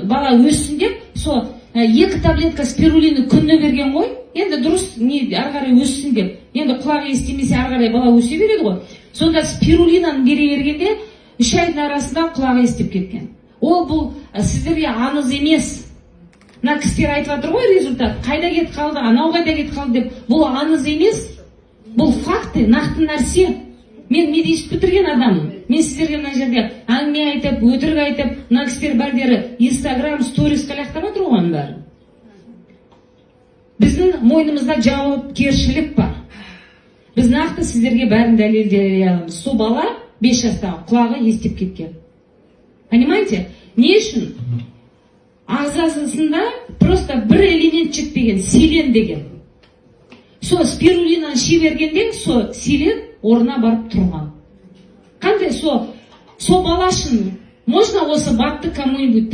бала өссін деп, со 2 таблетка спирулины күніне берген ғой. Енді дұрыс не ары қарай өссін деп. Енді құлағы естімесе ары қарай бала өсе береді ғой. Сонда спирулинаны бере бергенде 3 айдың арасында құлағы естіп кеткен. Ол бұл сіздерге аңыз емес. Мына кісілер айтып жатыр ғой результат. Қайда кетіп қалды, анау қайда кетіп қалды деп. Бұл аңыз емес. Бұл факты, нақты нәрсе. Мен медицина бітірген адаммын. Мен сіздерге мына жерде әңгіме айтып, өтірік айтып, мына кісілер бәрдері Instagram, сторис қалақтап отыр ғой бәрі. Біздің мойнымызда жауапкершілік бар. Біз нақты сіздерге бәрін дәлелдей аламыз. Со бала 5 жастағы құлағы естіп кеткен. Понимаете? Не үшін? Ағзасында просто бір элемент жетпеген, селен деген. Со спирулинаны шебергенде, со селен орнына барып тұрған. Қандай со балашын, можно осы бапты кому-нибудь